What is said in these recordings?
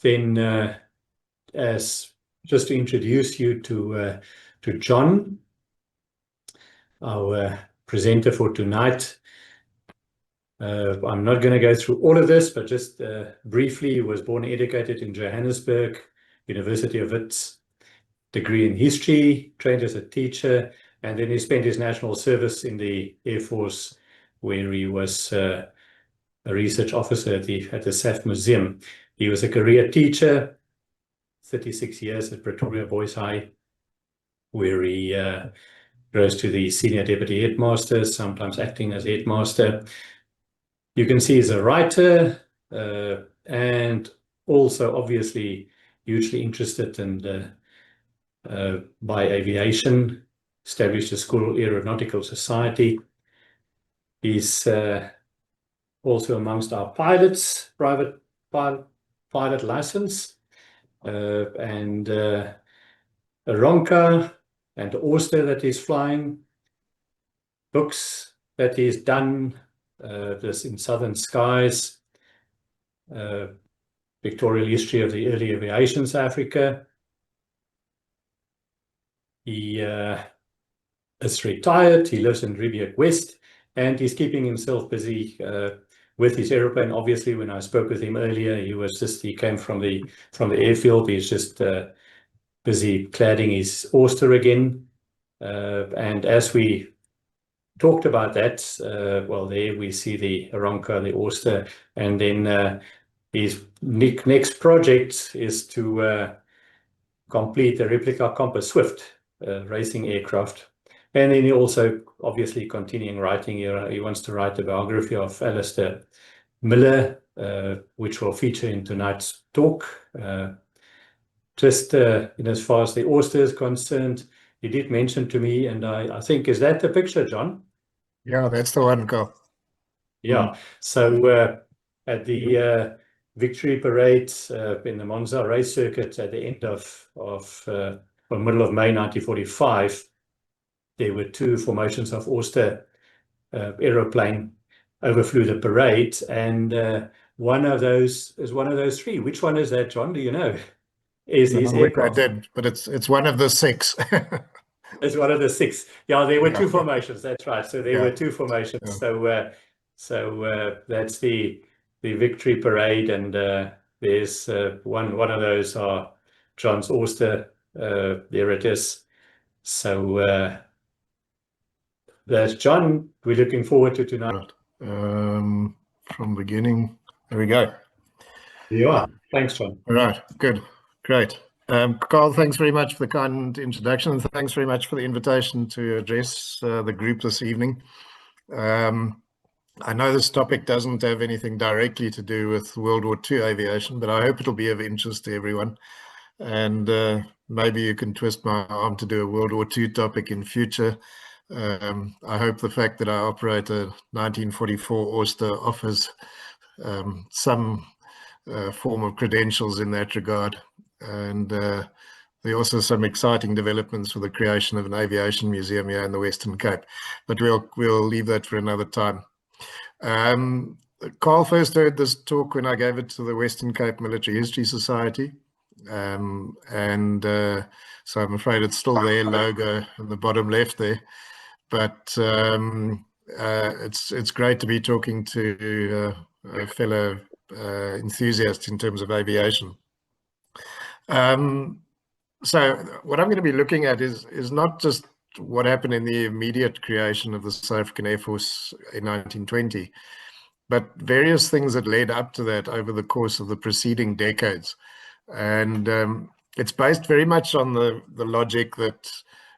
then as just to introduce you to John, our presenter for tonight. I'm not going to go through all of this, but just briefly, he was born and educated in Johannesburg, University of Wits, degree in history, trained as a teacher, and then he spent his national service in the Air Force, where he was a research officer at the SAF Museum. He was a career teacher, 36 years at Pretoria Boys High, where he rose to the senior deputy headmaster, sometimes acting as headmaster. You can see he's a writer and also obviously hugely interested in by aviation, established a school aeronautical society. He's also amongst our pilots, private pilot license, and a Ronca and the Oyster that he's flying, books that he's done, this in Southern Skies, pictorial history of the early aviation South Africa. He is retired. He lives in Riebeek West, and he's keeping himself busy with his aeroplane. Obviously, when I spoke with him earlier, he came from the airfield. He's just busy cladding his Oyster again. And as we talked about that, well, there we see the Ronca, the Oyster, and then his next project is to complete the replica Compass Swift racing aircraft. And then he also obviously continuing writing. He wants to write a biography of Alistair Miller, which will feature in tonight's talk. Just as far as the Oyster is concerned, he did mention to me, and I think, is that the picture, John? Yeah, that's the one, Carl. Yeah. So at the victory parade in the Monza race circuit at the end of middle of May 1945, there were two formations of Oyster aeroplane overflew the parade, and one of those is one of those three. Which one is that, John? Do you know? Is his aircraft? I did, but it's one of the six. It's one of the six. Yeah, there were two formations. That's right. So there were two formations. Yeah. So that's the victory parade, and there's one of those are John's Oyster. There it is. So that's John. We're looking forward to tonight. From beginning. There we go. There you are. Thanks, John. All right. Good. Great. Carl, thanks very much for the kind introduction, and thanks very much for the invitation to address the group this evening. I know this topic doesn't have anything directly to do with World War II aviation, but I hope it'll be of interest to everyone. And maybe you can twist my arm to do a World War II topic in future. I hope the fact that I operate a 1944 Oyster offers some form of credentials in that regard. And there are also some exciting developments for the creation of an aviation museum here in the Western Cape, but we'll leave that for another time. Carl first heard this talk when I gave it to the Western Cape Military History Society, and so I'm afraid it's still their logo in the bottom left there. But it's great to be talking to a fellow enthusiast in terms of aviation. So what I'm going to be looking at is not just what happened in the immediate creation of the South African Air Force in 1920, but various things that led up to that over the course of the preceding decades. And it's based very much on the logic that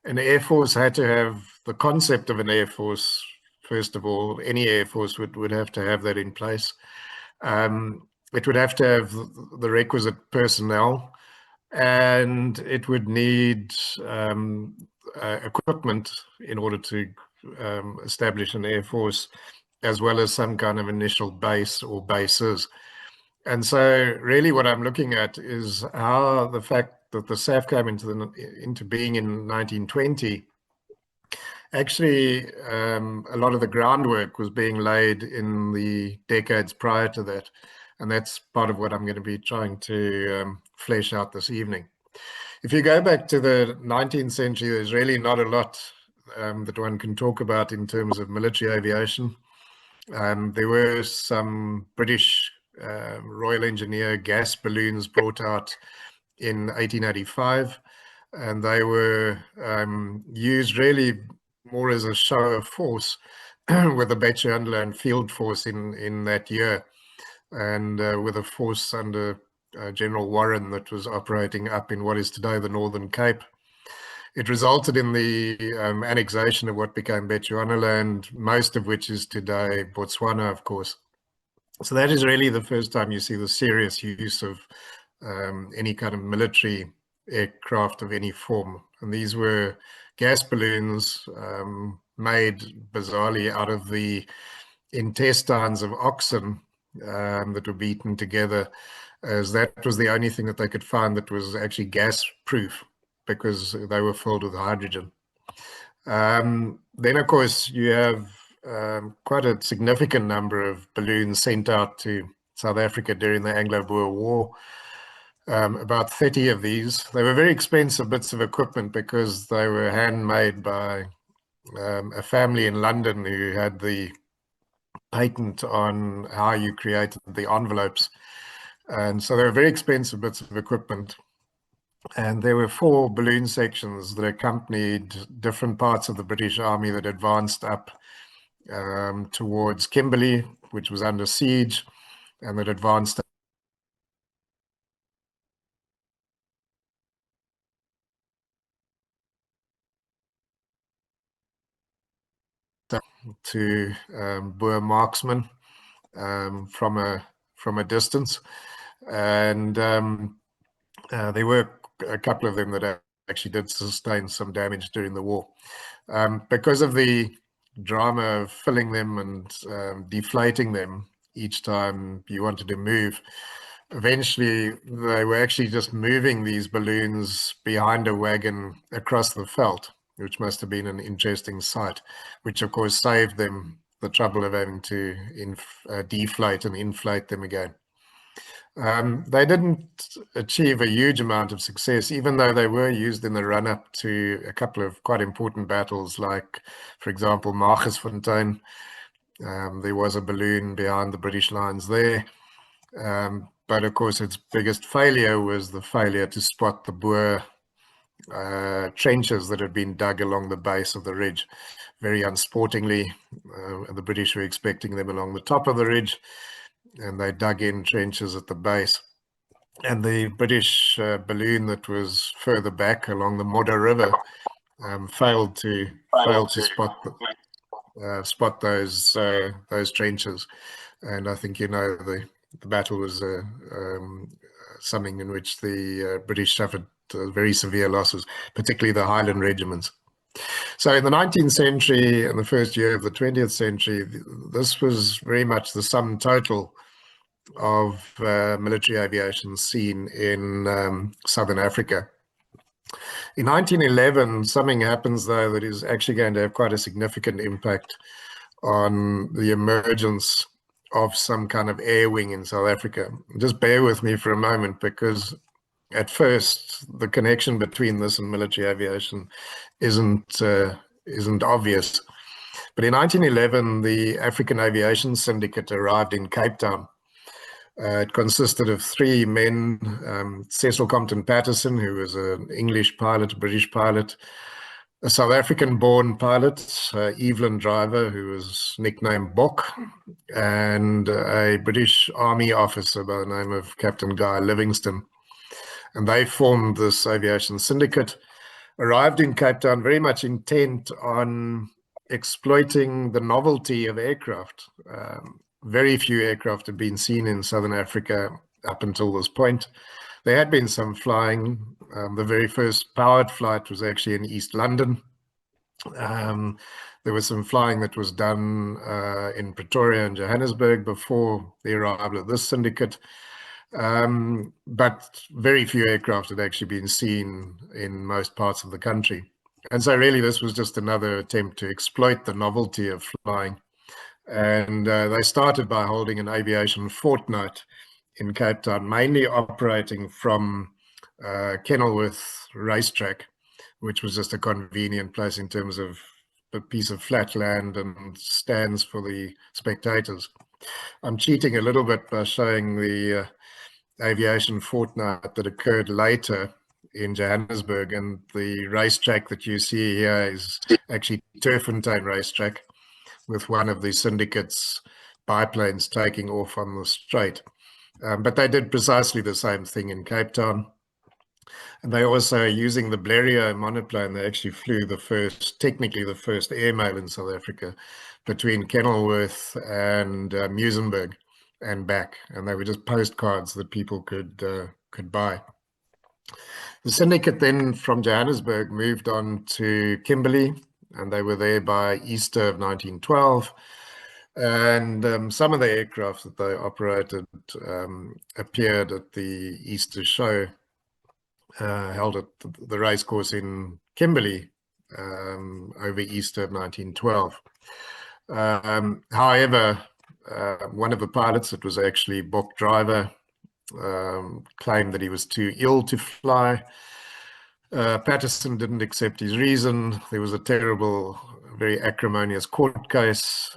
an Air Force had to have the concept of an Air Force. First of all, any Air Force would have to have that in place. It would have to have the requisite personnel, and it would need equipment in order to establish an Air Force, as well as some kind of initial base or bases. And so really what I'm looking at is how the fact that the SAF came into being in 1920, actually a lot of the groundwork was being laid in the decades prior to that. And that's part of what I'm going to be trying to flesh out this evening. If you go back to the 19th century, there's really not a lot that one can talk about in terms of military aviation. There were some British Royal Engineer gas balloons brought out in 1885, and they were used really more as a show of force with the Bechuanaland Field Force in that year, and with a force under General Warren that was operating up in what is today the Northern Cape. It resulted in the annexation of what became Bechuanaland, most of which is today Botswana, of course. So that is really the first time you see the serious use of any kind of military aircraft of any form. And these were gas balloons made bizarrely out of the intestines of oxen that were beaten together, as that was the only thing that they could find that was actually gas proof, because they were filled with hydrogen. Then, of course, you have quite a significant number of balloons sent out to South Africa during the Anglo-Boer War. About 30 of these. They were very expensive bits of equipment because they were handmade by a family in London who had the patent on how you created the envelopes. And so they were very expensive bits of equipment. And there were 4 balloon sections that accompanied different parts of the British Army that advanced up towards Kimberley, which was under siege, and that advanced to Boer marksmen from a distance. And there were a couple of them that actually did sustain some damage during the war. Because of the drama of filling them and deflating them each time you wanted to move, eventually they were actually just moving these balloons behind a wagon across the veldt, which must have been an interesting sight, which of course saved them the trouble of having to deflate and inflate them again. They didn't achieve a huge amount of success, even though they were used in the run-up to a couple of quite important battles, like, for example, Margesfontein. There was a balloon behind the British lines there. But of course, its biggest failure was the failure to spot the Boer trenches that had been dug along the base of the ridge. Very unsportingly, the British were expecting them along the top of the ridge, and they dug in trenches at the base. And the British balloon that was further back along the Modder River failed to spot those trenches. And I think, you know, the battle was something in which the British suffered very severe losses, particularly the Highland regiments. So in the 19th century and the first year of the 20th century, this was very much the sum total of military aviation seen in Southern Africa. In 1911, something happens, though, that is actually going to have quite a significant impact on the emergence of some kind of air wing in South Africa. Just bear with me for a moment, because at first the connection between this and military aviation isn't obvious. But in 1911, the African Aviation Syndicate arrived in Cape Town. It consisted of 3 men, Cecil Compton Patterson, who was an English pilot, a British pilot, a South African-born pilot, Evelyn Driver, who was nicknamed Bok, and a British Army officer by the name of Captain Guy Livingston. And they formed this aviation syndicate, arrived in Cape Town very much intent on exploiting the novelty of aircraft. Very few aircraft had been seen in Southern Africa up until this point. There had been some flying. The very first powered flight was actually in East London. There was some flying that was done in Pretoria and Johannesburg before the arrival of this syndicate. But very few aircraft had actually been seen in most parts of the country. And so really this was just another attempt to exploit the novelty of flying. And they started by holding an aviation fortnight in Cape Town, mainly operating from Kenilworth racetrack, which was just a convenient place in terms of a piece of flat land and stands for the spectators. I'm cheating a little bit by showing the aviation fortnight that occurred later in Johannesburg, and the racetrack that you see here is actually Turffontein racetrack, with one of the syndicate's biplanes taking off on the straight. But they did precisely the same thing in Cape Town. And they also, using the Blériot monoplane, they actually flew technically the first airmail in South Africa between Kenilworth and Muizenberg and back. And they were just postcards that people could buy. The syndicate then from Johannesburg moved on to Kimberley, and they were there by Easter of 1912. And some of the aircraft that they operated appeared at the Easter show held at the racecourse in Kimberley over Easter of 1912. However, one of the pilots, that was actually Bok driver, claimed that he was too ill to fly. Patterson didn't accept his reason. There was a terrible, very acrimonious court case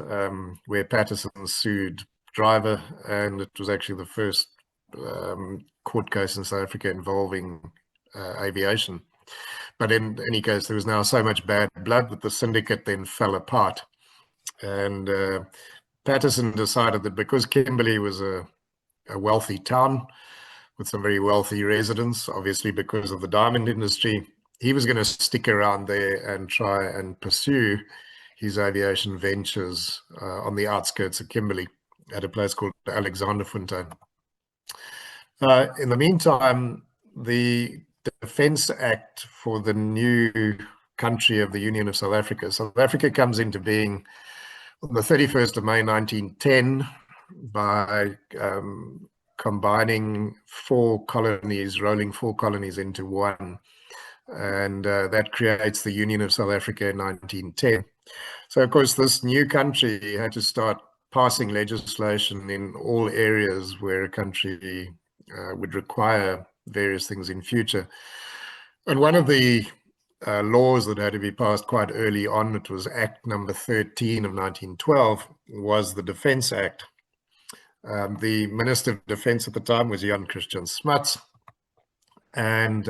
where Patterson sued driver, and it was actually the first court case in South Africa involving aviation. But in any case, there was now so much bad blood that the syndicate then fell apart. And Patterson decided that because Kimberley was a wealthy town with some very wealthy residents, obviously because of the diamond industry, he was going to stick around there and try and pursue his aviation ventures on the outskirts of Kimberley at a place called Alexanderfontein. In the meantime, the Defence Act for the new country of the Union of South Africa. South Africa comes into being on the 31st of May 1910 by combining rolling four colonies into one. And that creates the Union of South Africa in 1910. So, of course, this new country had to start passing legislation in all areas where a country would require various things in future. And one of the laws that had to be passed quite early on, it was Act number 13 of 1912, was the Defence Act. The Minister of Defence at the time was Jan Christian Smuts, and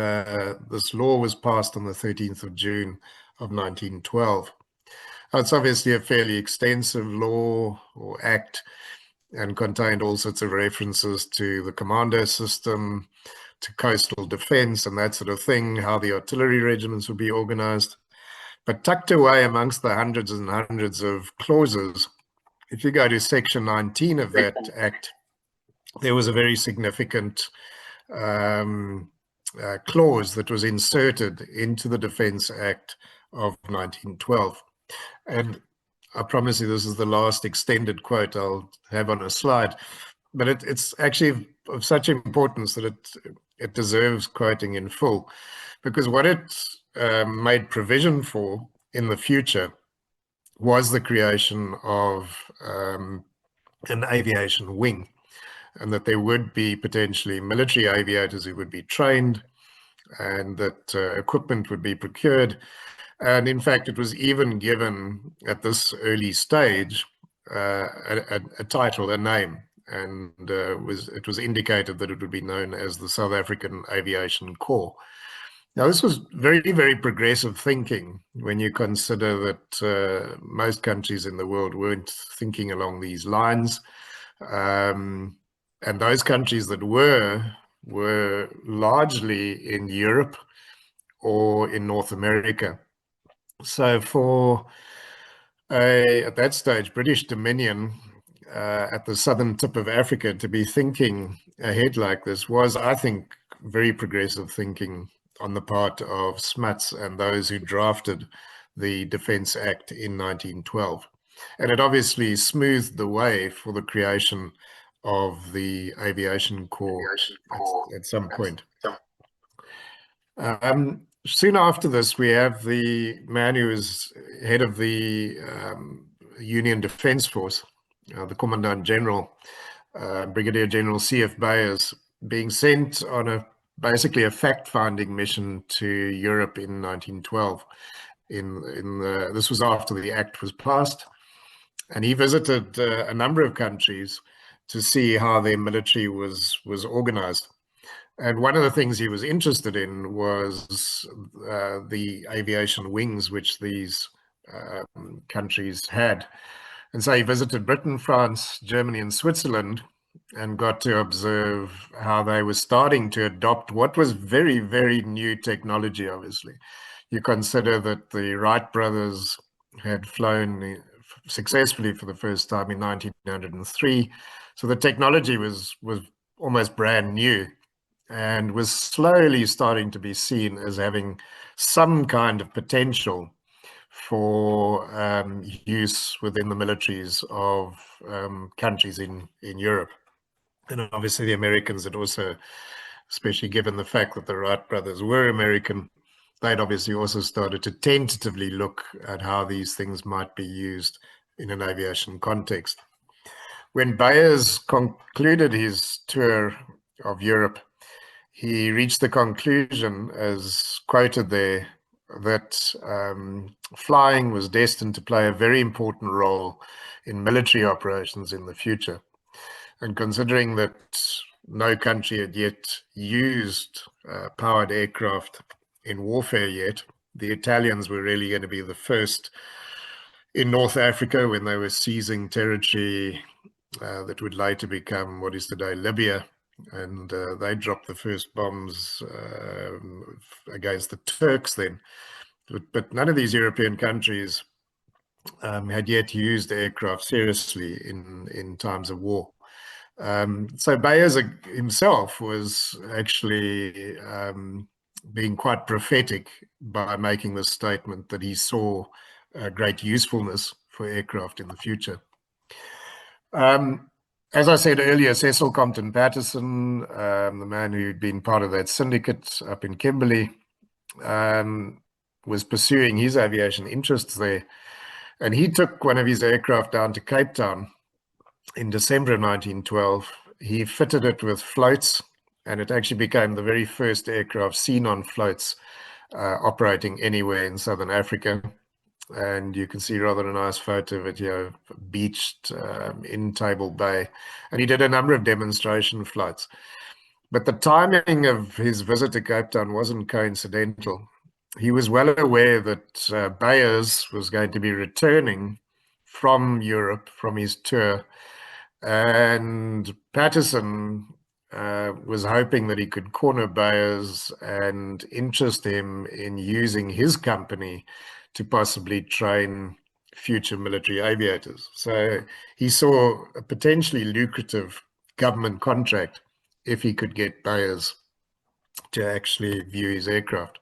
this law was passed on the 13th of June of 1912. It's obviously a fairly extensive law or act, and contained all sorts of references to the commando system, to coastal defense and that sort of thing, how the artillery regiments would be organized. But tucked away amongst the hundreds and hundreds of clauses, if you go to section 19 of that act, there was a very significant clause that was inserted into the Defence Act of 1912. And I promise you this is the last extended quote I'll have on a slide, but it's actually of such importance that it deserves quoting in full, because what it made provision for in the future was the creation of an aviation wing, and that there would be potentially military aviators who would be trained, and that equipment would be procured. And in fact, it was even given at this early stage a title, a name, and it was indicated that it would be known as the South African Aviation Corps. Now, this was very, very progressive thinking when you consider that most countries in the world weren't thinking along these lines. And those countries that were largely in Europe or in North America. So for at that stage, British Dominion at the southern tip of Africa to be thinking ahead like this was, I think, very progressive thinking on the part of Smuts and those who drafted the Defence Act in 1912. And it obviously smoothed the way for the creation of the Aviation Corps at some point. Soon after this, we have the man who is head of the Union Defence Force, the Commandant General, Brigadier General C.F. Bayers, being sent on basically a fact-finding mission to Europe in 1912. This was after the Act was passed, and he visited a number of countries to see how their military was organized. And one of the things he was interested in was the aviation wings which these countries had. And so he visited Britain, France, Germany, and Switzerland, and got to observe how they were starting to adopt what was very, very new technology, obviously. You consider that the Wright brothers had flown successfully for the first time in 1903. So the technology was almost brand new, and was slowly starting to be seen as having some kind of potential for use within the militaries of countries in Europe. And obviously the Americans had also, especially given the fact that the Wright brothers were American, they'd obviously also started to tentatively look at how these things might be used in an aviation context. When Bayers concluded his tour of Europe, he reached the conclusion, as quoted there, that flying was destined to play a very important role in military operations in the future. And considering that no country had yet used powered aircraft in warfare yet, the Italians were really going to be the first in North Africa when they were seizing territory that would later become what is today Libya. And they dropped the first bombs against the Turks then. But none of these European countries had yet used aircraft seriously in times of war. So Bayers himself was actually being quite prophetic by making this statement that he saw great usefulness for aircraft in the future. As I said earlier, Cecil Compton Patterson, the man who'd been part of that syndicate up in Kimberley, was pursuing his aviation interests there. And he took one of his aircraft down to Cape Town in December of 1912. He fitted it with floats, and it actually became the very first aircraft seen on floats operating anywhere in Southern Africa. And you can see rather a nice photo of it here, beached in Table Bay. And he did a number of demonstration flights. But the timing of his visit to Cape Town wasn't coincidental. He was well aware that Bayers was going to be returning from Europe, from his tour. And Patterson was hoping that he could corner Bayers and interest him in using his company to possibly train future military aviators. So he saw a potentially lucrative government contract if he could get Bayers to actually view his aircraft.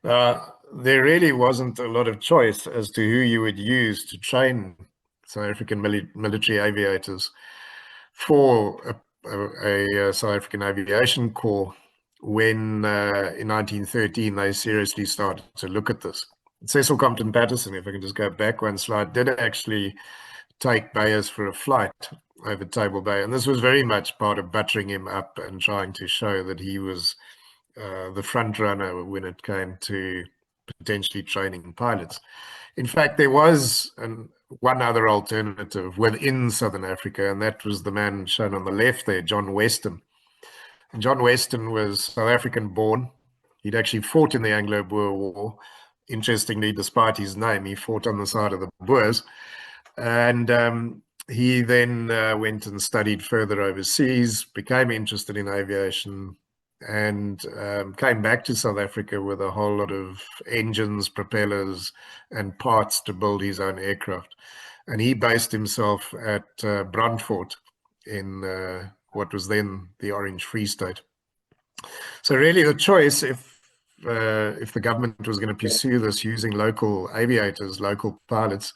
There really wasn't a lot of choice as to who you would use to train South African military aviators for a South African Aviation Corps when in 1913 they seriously started to look at this. Cecil Compton Patterson, if I can just go back one slide, did actually take Bayers for a flight over Table Bay. And this was very much part of buttering him up and trying to show that he was the front runner when it came to potentially training pilots. In fact, there was one other alternative within Southern Africa, and that was the man shown on the left there, John Weston. And John Weston was South African born. He'd actually fought in the Anglo-Boer War. Interestingly, despite his name, he fought on the side of the Boers. And he then went and studied further overseas, became interested in aviation, and came back to South Africa with a whole lot of engines, propellers, and parts to build his own aircraft. And he based himself at Brandfort in what was then the Orange Free State. So really the choice, if the government was going to pursue this using local aviators, local pilots,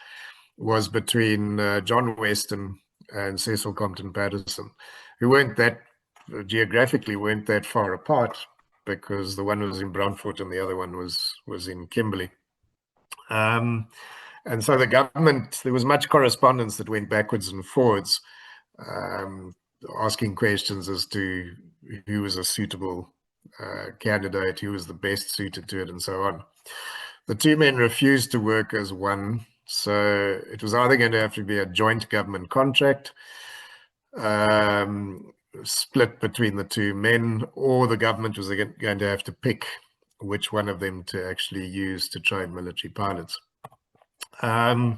was between John Weston and Cecil Compton Patterson, who geographically weren't that far apart, because the one was in Brandfort and the other one was in Kimberley. And so the government, there was much correspondence that went backwards and forwards asking questions as to who was a suitable candidate, who was the best suited to it, and so on. The two men refused to work as one, so it was either going to have to be a joint government contract, split between the two men, or the government was going to have to pick which one of them to actually use to train military pilots. The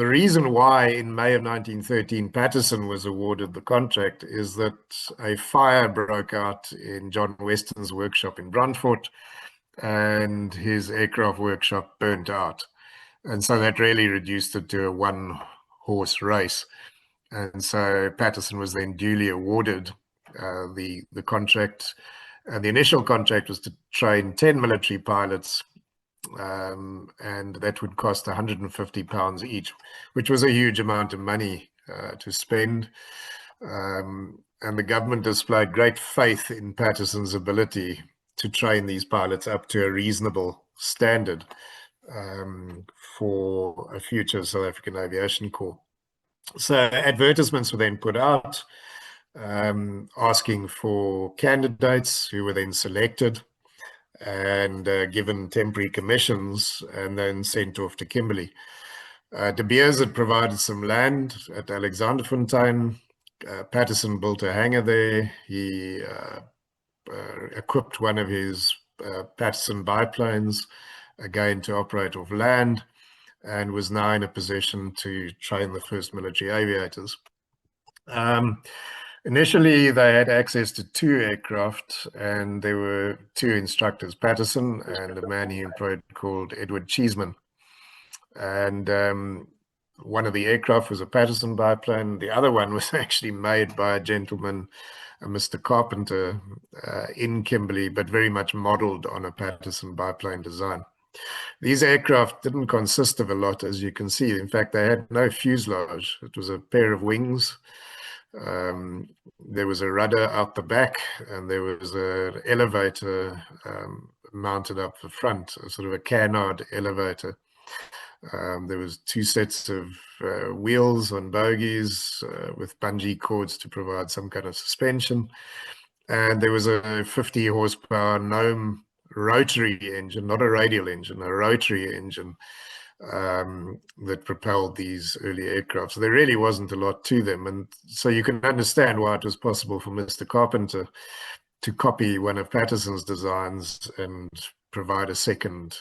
reason why in May of 1913 Patterson was awarded the contract is that a fire broke out in John Weston's workshop in Brantfort, and his aircraft workshop burnt out. And so that really reduced it to a one-horse race. And so Patterson was then duly awarded the contract. And the initial contract was to train 10 military pilots, and that would cost £150 each, which was a huge amount of money to spend. And the government displayed great faith in Patterson's ability to train these pilots up to a reasonable standard for a future South African Aviation Corps. So advertisements were then put out asking for candidates who were then selected and given temporary commissions and then sent off to Kimberley. De Beers had provided some land at Alexanderfontein. Patterson built a hangar there. He equipped one of his Patterson biplanes, again to operate off land, and was now in a position to train the first military aviators. Initially, they had access to 2 aircraft, and there were 2 instructors, Patterson and a man he employed called Edward Cheeseman. And one of the aircraft was a Patterson biplane. The other one was actually made by a gentleman, Mr. Carpenter, in Kimberley, but very much modeled on a Patterson biplane design. These aircraft didn't consist of a lot, as you can see. In fact, they had no fuselage. It was a pair of wings. There was a rudder out the back, and there was an elevator mounted up the front, a sort of a canard elevator. There was 2 sets of wheels on bogies with bungee cords to provide some kind of suspension. And there was a 50 horsepower Gnome rotary engine, not a radial engine, a rotary engine that propelled these early aircraft. So there really wasn't a lot to them. And so you can understand why it was possible for Mr. Carpenter to copy one of Patterson's designs and provide a second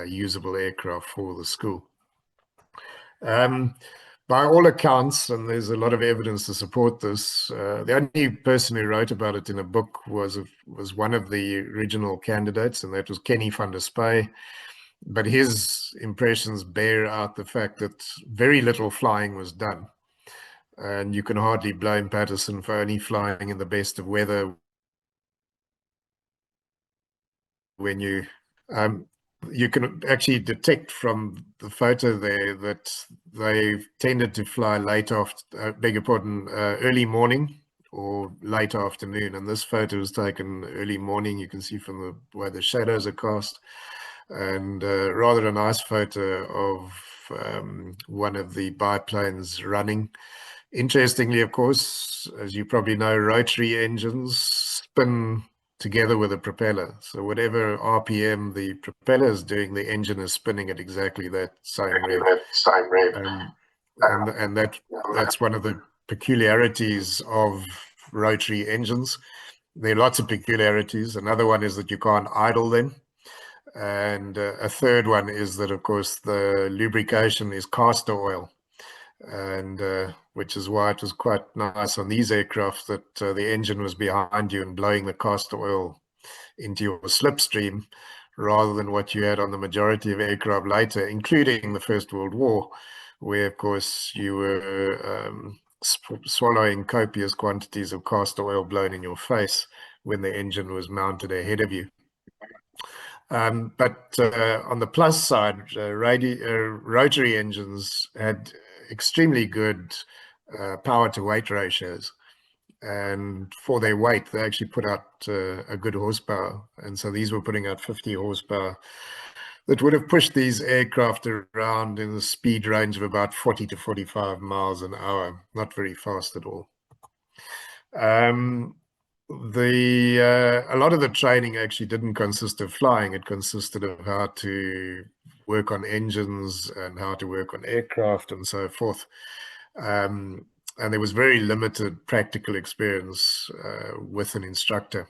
usable aircraft for the school. By all accounts, and there's a lot of evidence to support this, the only person who wrote about it in a book was one of the original candidates, and that was Kenny van der Spy. But his impressions bear out the fact that very little flying was done. And you can hardly blame Patterson for only flying in the best of weather when you can actually detect from the photo there that they tended to fly late after, early morning or late afternoon. And this photo was taken early morning. You can see from the way the shadows are cast. And rather a nice photo of one of the biplanes running. Interestingly, of course, as you probably know, rotary engines spin together with a propeller. So whatever RPM the propeller is doing, the engine is spinning at exactly that same rate. And that's one of the peculiarities of rotary engines. There are lots of peculiarities. Another one is that you can't idle them. And a third one is that, of course, the lubrication is castor oil, and which is why it was quite nice on these aircraft that the engine was behind you and blowing the castor oil into your slipstream, rather than what you had on the majority of aircraft later, including the First World War, where, of course, you were swallowing copious quantities of castor oil blown in your face when the engine was mounted ahead of you. But on the plus side, rotary engines had extremely good power to weight ratios, and for their weight they actually put out a good horsepower, and so these were putting out 50 horsepower that would have pushed these aircraft around in the speed range of about 40 to 45 miles an hour, not very fast at all. A lot of the training actually didn't consist of flying. It consisted of how to work on engines and how to work on aircraft and so forth. And there was very limited practical experience with an instructor.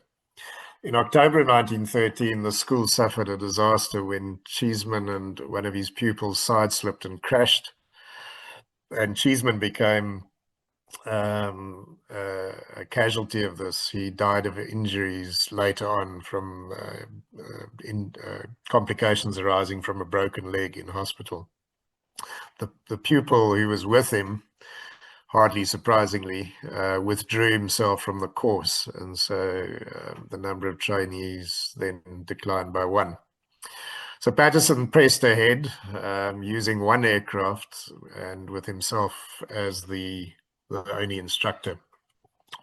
In October 1913, the school suffered a disaster when Cheeseman and one of his pupils sideslipped and crashed. And Cheeseman became a casualty of this. He died of injuries later on from complications arising from a broken leg in hospital. The pupil who was with him, hardly surprisingly, withdrew himself from the course, and so the number of trainees then declined by one. So Patterson pressed ahead using one aircraft and with himself as the only instructor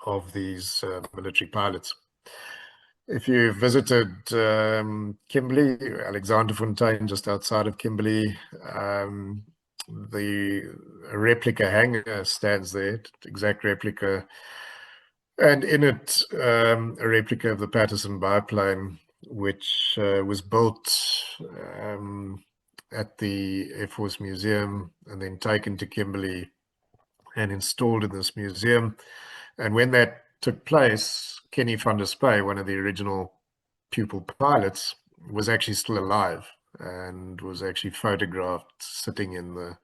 of these military pilots. If you visited Kimberley, Alexanderfontein, just outside of Kimberley, the replica hangar stands there, exact replica, and in it a replica of the Patterson biplane, which was built at the Air Force Museum and then taken to Kimberley and installed in this museum. And when that took place, Kenny van der Spy, one of the original pupil pilots, was actually still alive and was actually photographed sitting in the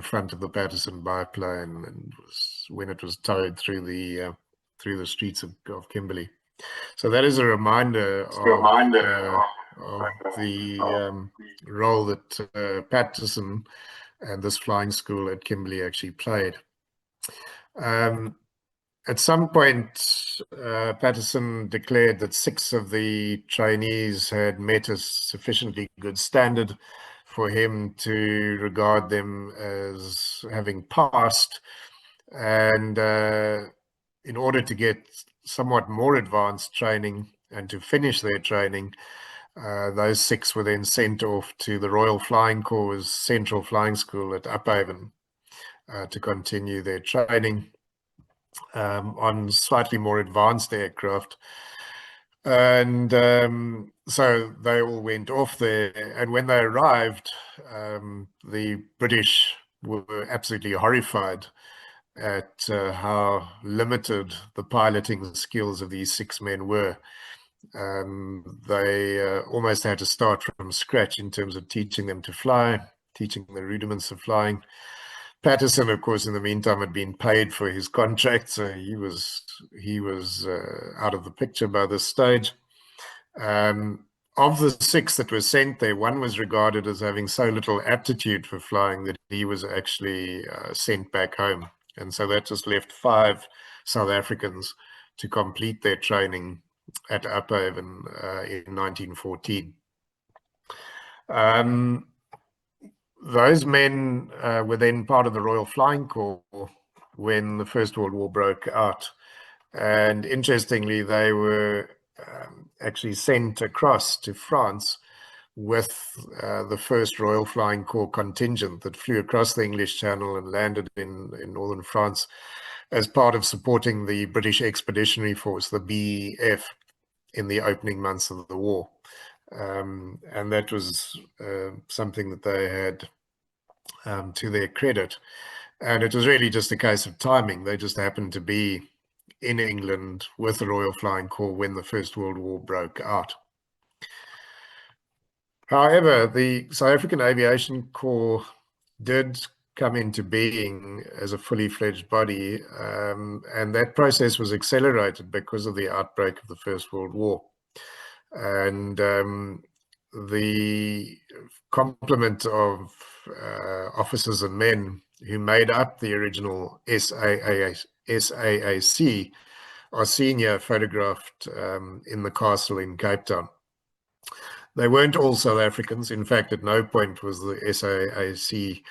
front of the Patterson biplane, and when it was towed through the streets of Kimberley. So that is a reminder of the role that Patterson and this flying school at Kimberley actually played. At some point, Patterson declared that 6 of the trainees had met a sufficiently good standard for him to regard them as having passed. And in order to get somewhat more advanced training and to finish their training, those 6 were then sent off to the Royal Flying Corps' Central Flying School at Uphaven to continue their training on slightly more advanced aircraft. And so they all went off there. And when they arrived, the British were absolutely horrified at how limited the piloting skills of these 6 men were. They almost had to start from scratch in terms of teaching them to fly, teaching the rudiments of flying. Patterson, of course, in the meantime, had been paid for his contract, so he was out of the picture by this stage. Of the 6 that were sent there, one was regarded as having so little aptitude for flying that he was actually sent back home. And so that just left 5 South Africans to complete their training at Uphaven in 1914. Those men were then part of the Royal Flying Corps when the First World War broke out. And interestingly, they were actually sent across to France with the first Royal Flying Corps contingent that flew across the English Channel and landed in northern France as part of supporting the British Expeditionary Force, the BEF, in the opening months of the war. And that was something that they had to their credit. And it was really just a case of timing. They just happened to be in England with the Royal Flying Corps when the First World War broke out. However, the South African Aviation Corps did come into being as a fully fledged body, and that process was accelerated because of the outbreak of the First World War. And the complement of officers and men who made up the original SAAC are senior photographed in the castle in Cape Town. They weren't all South Africans. In fact, at no point was the SAAC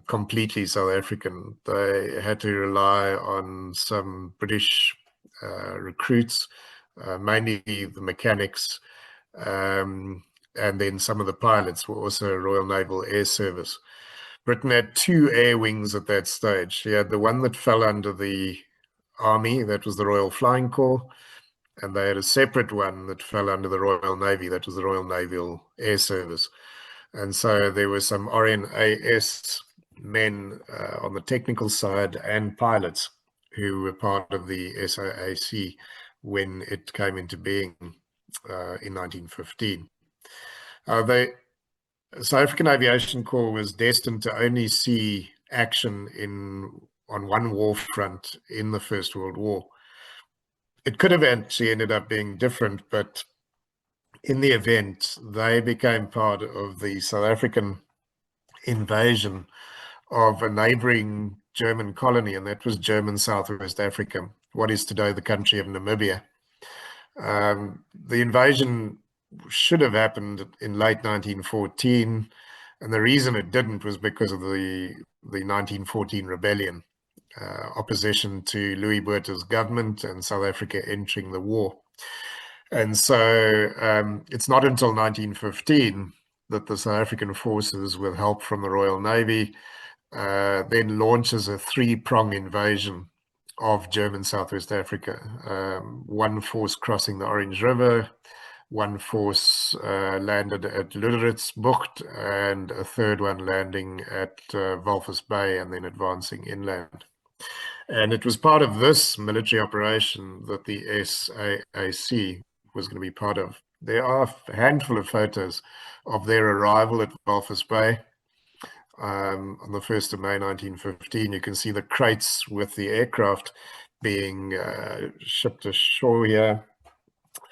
completely South African. They had to rely on some British recruits, mainly the mechanics, and then some of the pilots were also Royal Naval Air Service. Britain had 2 air wings at that stage. She had the one that fell under the Army, that was the Royal Flying Corps, and they had a separate one that fell under the Royal Navy, that was the Royal Naval Air Service. And so there were some RNAS men on the technical side and pilots who were part of the SAAC when it came into being in 1915. The South African Aviation Corps was destined to only see action on one war front in the First World War. It could have actually ended up being different, but in the event, they became part of the South African invasion of a neighboring German colony, and that was German Southwest Africa, what is today the country of Namibia. The invasion should have happened in late 1914, and the reason it didn't was because of the 1914 rebellion, opposition to Louis Botha's government and South Africa entering the war. And so it's not until 1915 that the South African forces, with help from the Royal Navy, then launches a three-prong invasion of German Southwest Africa. One force crossing the Orange River, one force landed at Luderitzbucht, and a third one landing at Walvis Bay and then advancing inland. And it was part of this military operation that the SAAC was going to be part of. There are a handful of photos of their arrival at Walvis Bay on the 1st of May 1915. You can see the crates with the aircraft being shipped ashore here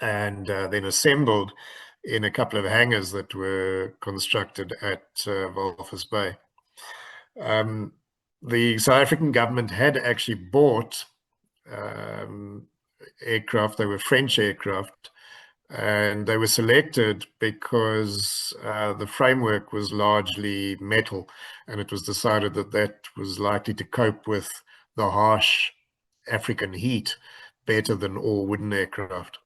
and then assembled in a couple of hangars that were constructed at Walvis Bay. The South African government had actually bought aircraft. They were French aircraft, and they were selected because the framework was largely metal, and it was decided that that was likely to cope with the harsh African heat better than all wooden aircraft.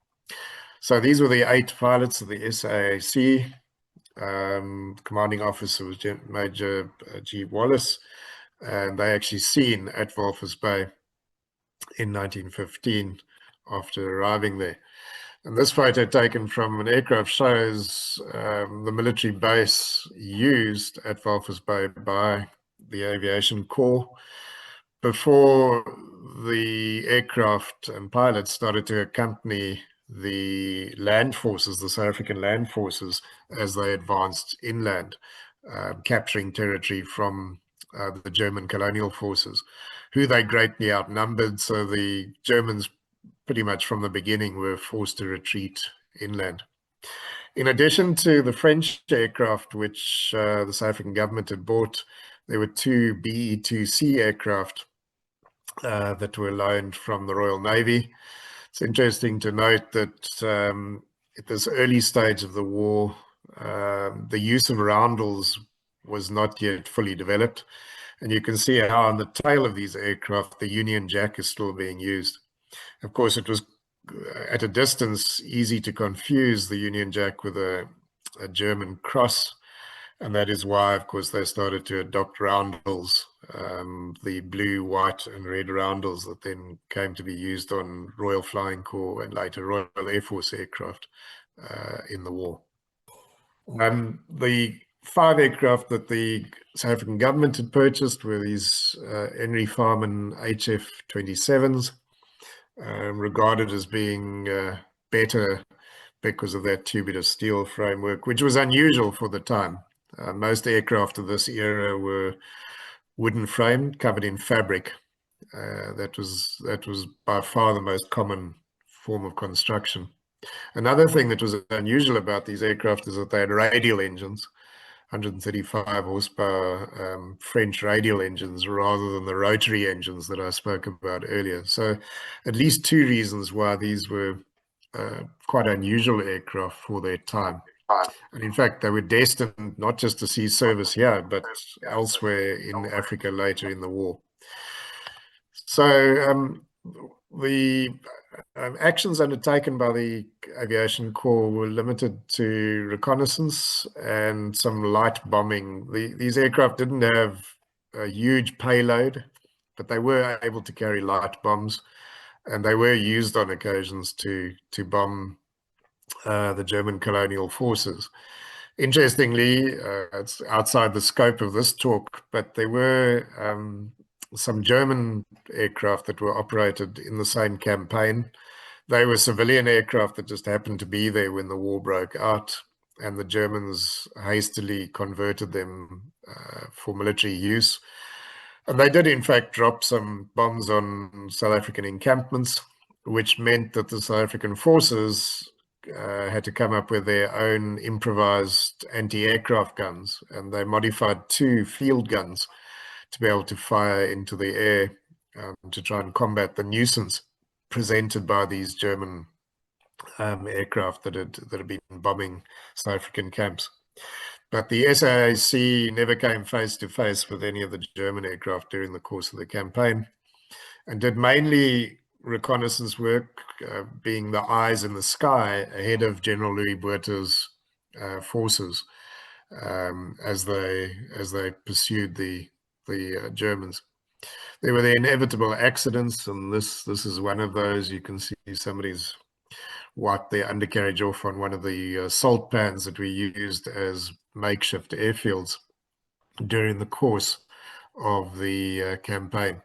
So these were the 8 pilots of the SAAC. Commanding officer was Major G. Wallace, and they actually seen at Walvis Bay in 1915 after arriving there. And this photo taken from an aircraft shows the military base used at Walvis Bay by the Aviation Corps before the aircraft and pilots started to accompany the land forces, the South African land forces, as they advanced inland, capturing territory from the German colonial forces, who they greatly outnumbered. So the Germans pretty much from the beginning were forced to retreat inland. In addition to the French aircraft, which the South African government had bought, there were 2 BE-2C aircraft that were loaned from the Royal Navy. It's interesting to note that at this early stage of the war, the use of roundels was not yet fully developed. And you can see how on the tail of these aircraft, the Union Jack is still being used. Of course, it was at a distance easy to confuse the Union Jack with a German cross. And that is why, of course, they started to adopt roundels, the blue, white, and red roundels that then came to be used on Royal Flying Corps and later Royal Air Force aircraft in the war. The 5 aircraft that the South African government had purchased were these Henry Farman HF-27s, regarded as being better because of that tubular steel framework, which was unusual for the time. Most aircraft of this era were wooden framed, covered in fabric. That was by far the most common form of construction. Another thing that was unusual about these aircraft is that they had radial engines, 135 horsepower French radial engines, rather than the rotary engines that I spoke about earlier. So at least 2 reasons why these were quite unusual aircraft for their time. And in fact, they were destined not just to see service here, but elsewhere in Africa later in the war. So the actions undertaken by the Aviation Corps were limited to reconnaissance and some light bombing. These aircraft didn't have a huge payload, but they were able to carry light bombs. and they were used on occasions to bomb the German colonial forces. Interestingly, it's outside the scope of this talk, but there were some German aircraft that were operated in the same campaign. They were civilian aircraft that just happened to be there when the war broke out, and the Germans hastily converted them for military use. And they did, in fact, drop some bombs on South African encampments, which meant that the South African forces had to come up with their own improvised anti-aircraft guns, and they modified 2 field guns to be able to fire into the air to try and combat the nuisance presented by these German aircraft that had been bombing South African camps. But the SAAC never came face to face with any of the German aircraft during the course of the campaign, and did mainly reconnaissance work, being the eyes in the sky ahead of General Louis Botha's forces as they pursued the Germans. There were the inevitable accidents, and this is one of those. You can see somebody's wiped their undercarriage off on one of the salt pans that we used as makeshift airfields during the course of the campaign,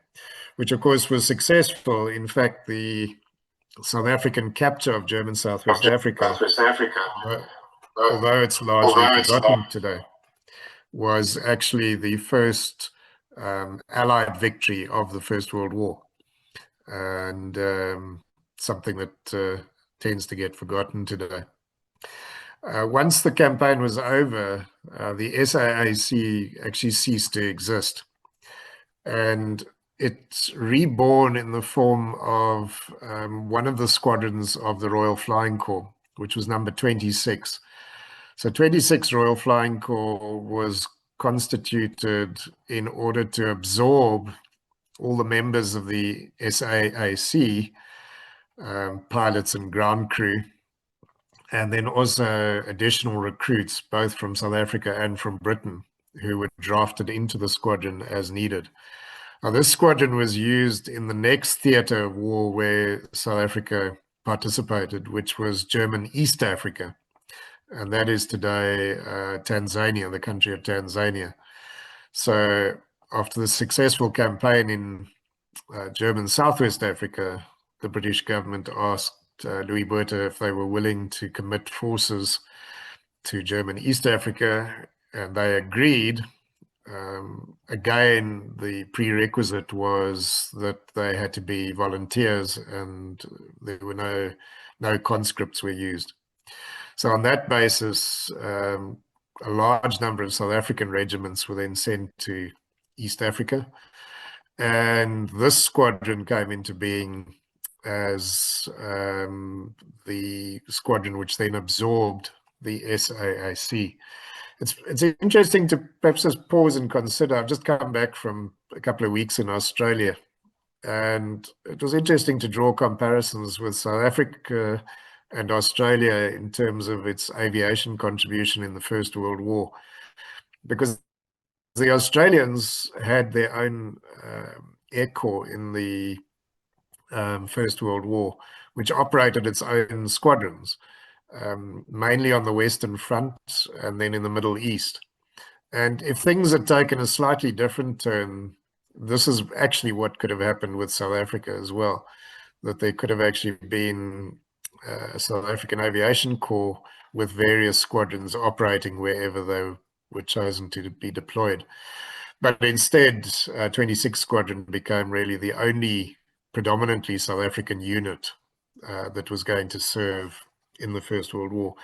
which of course was successful. In fact, the South African capture of German Southwest Africa, although it's largely forgotten today, was actually the first Allied victory of the First World War, and something that tends to get forgotten today. Once the campaign was over, the SAAC actually ceased to exist, and it's reborn in the form of one of the squadrons of the Royal Flying Corps, which was number 26. So 26 Royal Flying Corps was constituted in order to absorb all the members of the SAAC, pilots and ground crew, and then also additional recruits, both from South Africa and from Britain, who were drafted into the squadron as needed. Now, this squadron was used in the next theatre of war where South Africa participated, which was German East Africa, and that is today Tanzania, the country of Tanzania. So after the successful campaign in German Southwest Africa, the British government asked Louis Botha if they were willing to commit forces to German East Africa, and they agreed. Again, the prerequisite was that they had to be volunteers, and there were no conscripts were used. So on that basis, a large number of South African regiments were then sent to East Africa, and this squadron came into being as the squadron which then absorbed the SAAC. It's interesting to perhaps just pause and consider. I've just come back from a couple of weeks in Australia, and it was interesting to draw comparisons with South Africa and Australia in terms of its aviation contribution in the First World War, because the Australians had their own air corps in the First World War, which operated its own squadrons, mainly on the Western Front and then in the Middle East. And if things had taken a slightly different turn, this is actually what could have happened with South Africa as well, that there could have actually been a South African Aviation Corps with various squadrons operating wherever they were chosen to be deployed. But instead, 26 Squadron became really the only predominantly South African unit that was going to serve in the First World War.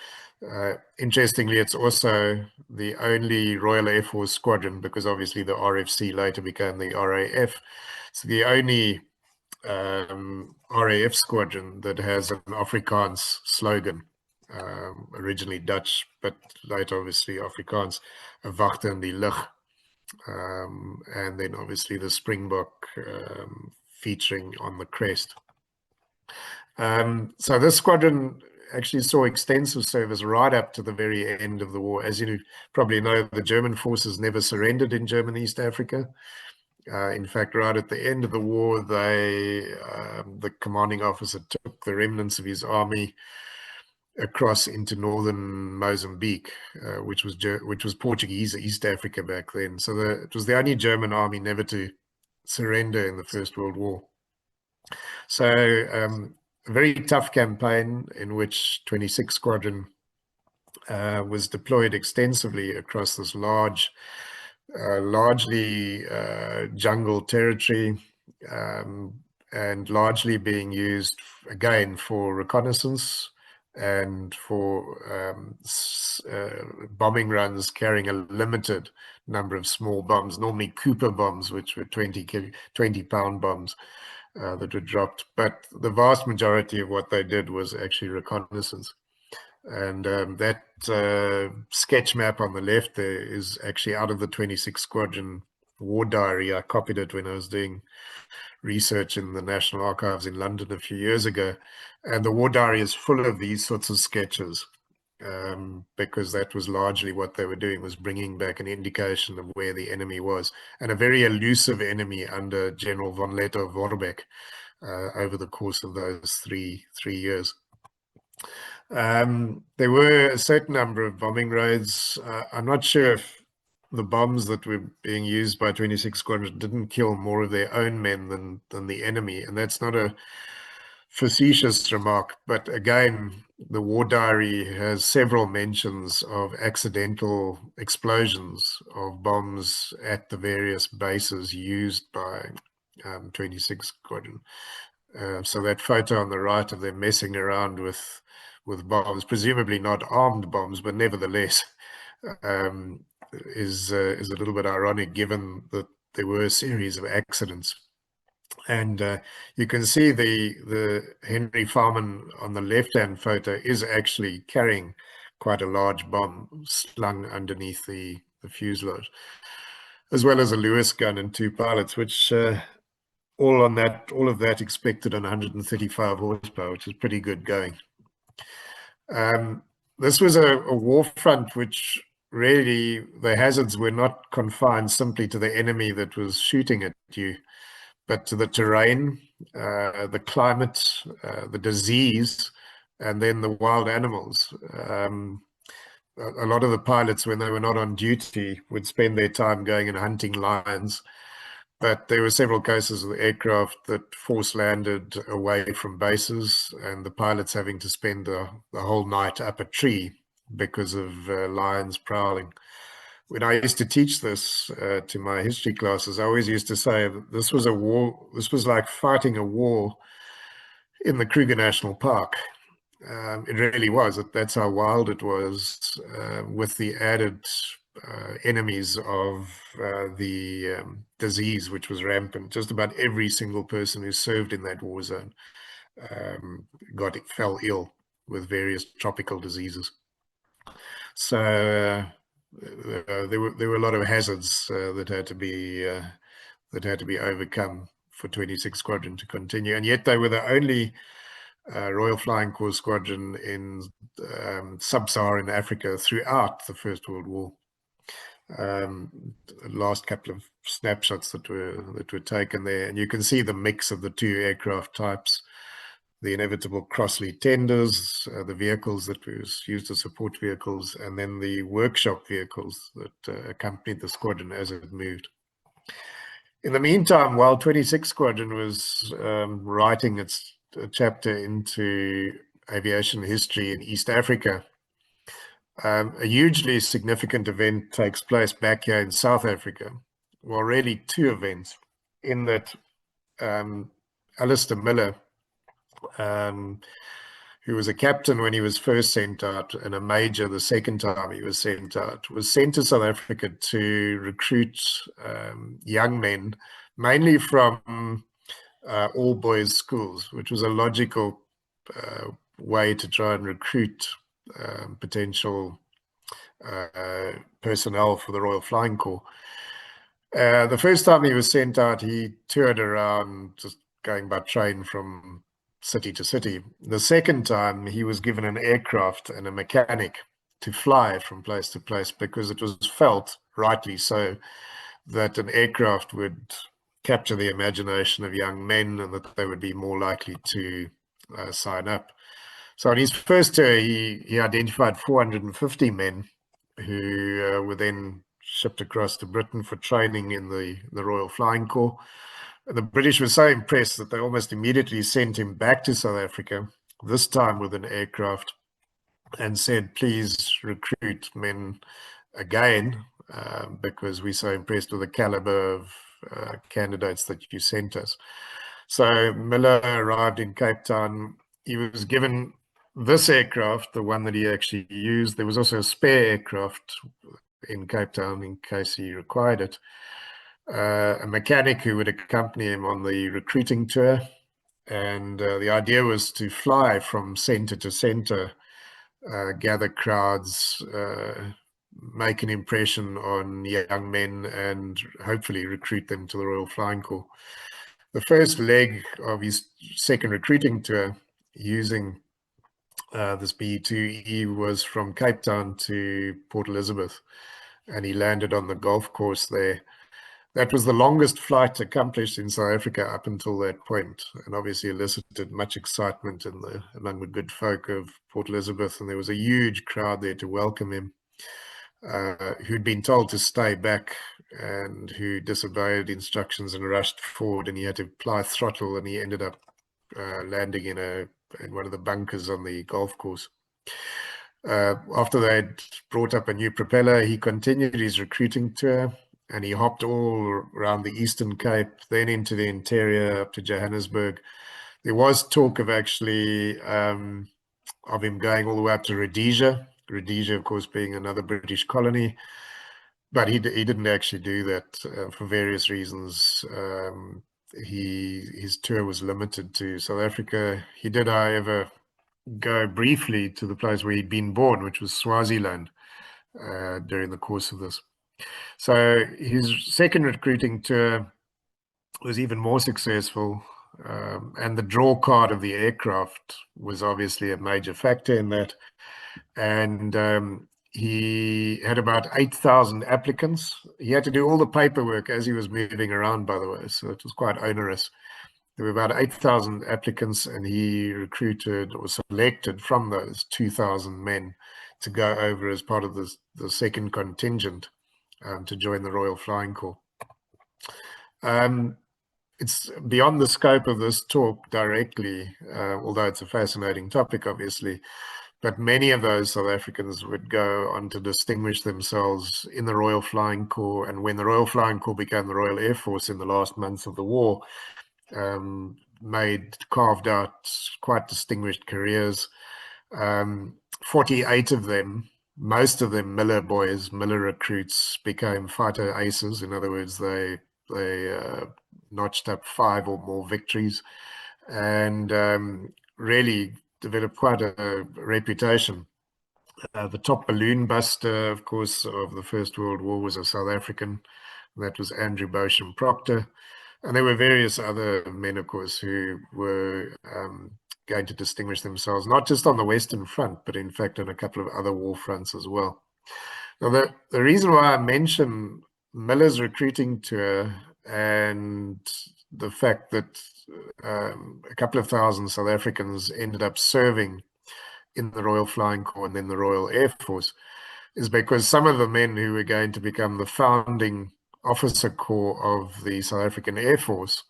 Interestingly, it's also the only Royal Air Force squadron, because obviously the RFC later became the RAF. It's the only RAF squadron that has an Afrikaans slogan, originally Dutch, but later obviously Afrikaans, 'n wagte in die lug. And then obviously the Springbok featuring on the crest. So this squadron actually saw extensive service right up to the very end of the war. As you probably know, the German forces never surrendered in German East Africa. In fact, right at the end of the war, the commanding officer took the remnants of his army across into northern Mozambique, which was Portuguese East Africa back then. So it was the only German army never to surrender in the First World War. So a very tough campaign in which 26th Squadron was deployed extensively across this largely jungle territory, and largely being used again for reconnaissance and for bombing runs carrying a limited number of small bombs, normally Cooper bombs, which were 20-pound bombs that were dropped. But the vast majority of what they did was actually reconnaissance. And that sketch map on the left there is actually out of the 26th Squadron war diary. I copied it when I was doing research in the National Archives in London a few years ago. And the war diary is full of these sorts of sketches, because that was largely what they were doing, was bringing back an indication of where the enemy was, and a very elusive enemy under General von Lettow-Vorbeck over the course of those three years. There were a certain number of bombing raids. I'm not sure if the bombs that were being used by 26 Squadron didn't kill more of their own men than the enemy. And that's not a facetious remark, but again, the war diary has several mentions of accidental explosions of bombs at the various bases used by 26 Squadron. So that photo on the right of them messing around with bombs, presumably not armed bombs, but nevertheless, is a little bit ironic given that there were a series of accidents. And you can see the Henry Farman on the left-hand photo is actually carrying quite a large bomb slung underneath the fuselage, as well as a Lewis gun and 2 pilots, which all of that expected on 135 horsepower, which is pretty good going. This was a war front which really, the hazards were not confined simply to the enemy that was shooting at you, but to the terrain, the climate, the disease, and then the wild animals. A lot of the pilots, when they were not on duty, would spend their time going and hunting lions. But there were several cases of aircraft that force landed away from bases, and the pilots having to spend the whole night up a tree because of lions prowling. When I used to teach this to my history classes, I always used to say this was a war. This was like fighting a war in the Kruger National Park. It really was. That's how wild it was, with the added enemies of the disease, which was rampant. Just about every single person who served in that war zone fell ill with various tropical diseases. So there were a lot of hazards that had to be overcome for 26 Squadron to continue, and yet they were the only Royal Flying Corps squadron in sub-Saharan Africa throughout the First World War. Last couple of snapshots that were taken there, and you can see the mix of the 2 aircraft types, the inevitable Crossley tenders, the vehicles that was used as support vehicles, and then the workshop vehicles that accompanied the squadron as it moved. In the meantime, while 26 Squadron was writing its chapter into aviation history in East Africa, a hugely significant event takes place back here in South Africa. Well, really 2 events, in that Alistair Miller, who was a captain when he was first sent out and a major the second time he was sent out, was sent to South Africa to recruit young men, mainly from all boys schools, which was a logical way to try and recruit potential personnel for the Royal Flying Corps. The first time he was sent out, he toured around just going by train from city to city. The second time, he was given an aircraft and a mechanic to fly from place to place, because it was felt, rightly so, that an aircraft would capture the imagination of young men and that they would be more likely to sign up. So on his first tour, he identified 450 men who were then shipped across to Britain for training in the Royal Flying Corps. And the British were so impressed that they almost immediately sent him back to South Africa, this time with an aircraft, and said, please recruit men again, because we're so impressed with the caliber of candidates that you sent us. So Miller arrived in Cape Town. He was given this aircraft, the one that he actually used. There was also a spare aircraft in Cape Town in case he required it. A mechanic who would accompany him on the recruiting tour. And the idea was to fly from center to center, gather crowds, make an impression on young men, and hopefully recruit them to the Royal Flying Corps. The first leg of his second recruiting tour using this BE-2E was from Cape Town to Port Elizabeth, and he landed on the golf course there. That was the longest flight accomplished in South Africa up until that point, and obviously elicited much excitement among the good folk of Port Elizabeth, and there was a huge crowd there to welcome him, who'd been told to stay back and who disobeyed instructions and rushed forward, and he had to apply throttle, and he ended up landing in one of the bunkers on the golf course. After they'd brought up a new propeller, he continued his recruiting tour, and he hopped all around the Eastern Cape, then into the interior up to Johannesburg. There was talk of actually of him going all the way up to Rhodesia. Rhodesia, of course, being another British colony, but he didn't actually do that for various reasons. His tour was limited to South Africa. He did, however, go briefly to the place where he'd been born, which was Swaziland, during the course of this. So his second recruiting tour was even more successful, and the draw card of the aircraft was obviously a major factor in that. And he had about 8,000 applicants. He had to do all the paperwork as he was moving around, by the way, so it was quite onerous. There were about 8,000 applicants, and he recruited or selected from those 2,000 men to go over as part of the second contingent to join the Royal Flying Corps. It's beyond the scope of this talk directly, although it's a fascinating topic, obviously, but many of those South Africans would go on to distinguish themselves in the Royal Flying Corps, and when the Royal Flying Corps became the Royal Air Force in the last months of the war, carved out quite distinguished careers. 48 of them, most of them Miller boys, Miller recruits, became fighter aces. In other words, they notched up 5 or more victories, and really developed quite a reputation. The top balloon buster, of course, of the First World War was a South African. That was Andrew Beauchamp Proctor. And there were various other men, of course, who were going to distinguish themselves, not just on the Western Front, but in fact on a couple of other war fronts as well. Now, the reason why I mention Miller's recruiting tour and the fact that a couple of thousand South Africans ended up serving in the Royal Flying Corps and then the Royal Air Force is because some of the men who were going to become the founding officer corps of the South African Air Force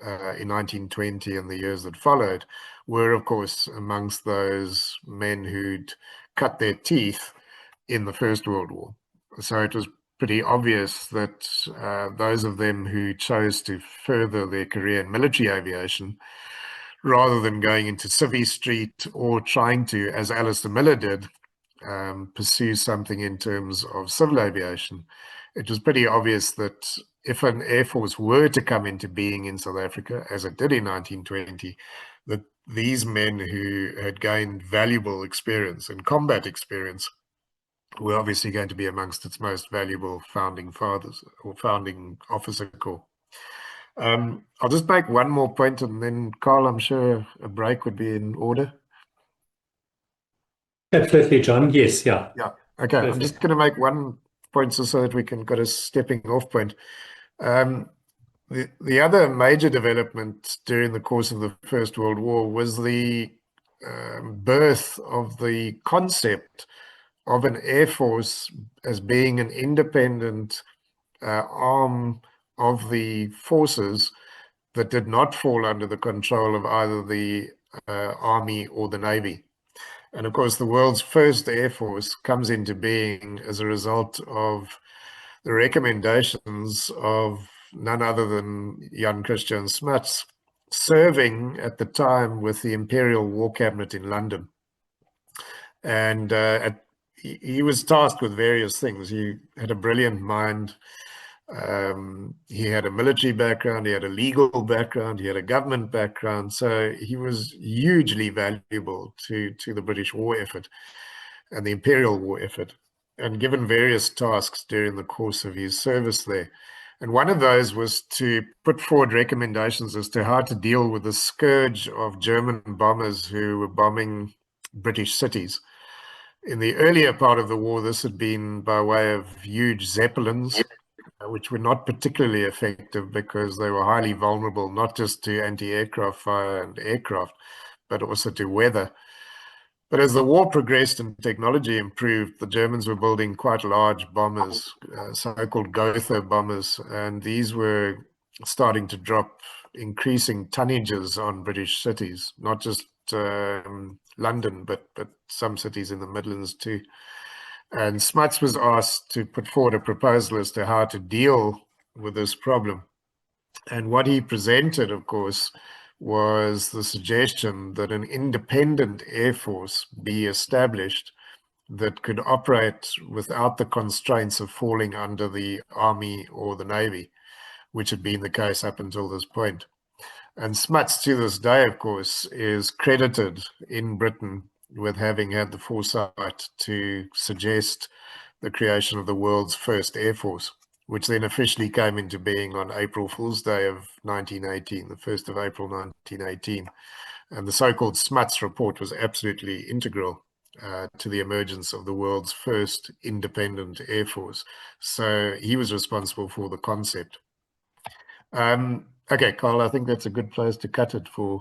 in 1920 and the years that followed were, of course, amongst those men who'd cut their teeth in the First World War. So it was pretty obvious that those of them who chose to further their career in military aviation, rather than going into Civvy Street or trying to, as Alistair Miller did, pursue something in terms of civil aviation, it was pretty obvious that if an Air Force were to come into being in South Africa, as it did in 1920, that these men who had gained valuable experience and combat experience were obviously going to be amongst its most valuable founding fathers or founding officer corps. I'll just make one more point, and then, Carl, I'm sure a break would be in order. Absolutely, John. Yes, yeah. Yeah. Okay. Perfect. I'm just going to make one point so that we can get a stepping off point. The other major development during the course of the First World War was the birth of the concept of an air force as being an independent arm of the forces that did not fall under the control of either the Army or the Navy. And of course, the world's first air force comes into being as a result of the recommendations of none other than Jan Christian Smuts, serving at the time with the Imperial War Cabinet in London. And he was tasked with various things. He had a brilliant mind. He had a military background, he had a legal background, he had a government background. So he was hugely valuable to the British war effort and the Imperial war effort, and given various tasks during the course of his service there. And one of those was to put forward recommendations as to how to deal with the scourge of German bombers who were bombing British cities. In the earlier part of the war, this had been by way of huge Zeppelins, which were not particularly effective because they were highly vulnerable, not just to anti-aircraft fire and aircraft, but also to weather. But as the war progressed and technology improved, the Germans were building quite large bombers, so-called Gotha bombers, and these were starting to drop increasing tonnages on British cities, not just London, but some cities in the Midlands too. And Smuts was asked to put forward a proposal as to how to deal with this problem. And what he presented, of course, was the suggestion that an independent air force be established that could operate without the constraints of falling under the Army or the Navy, which had been the case up until this point. And Smuts, to this day, of course, is credited in Britain with having had the foresight to suggest the creation of the world's first air force, which then officially came into being on April Fool's Day of 1918, the 1st of April 1918. And the so-called Smuts report was absolutely integral to the emergence of the world's first independent air force. So he was responsible for the concept. Okay, Carl, I think that's a good place to cut it for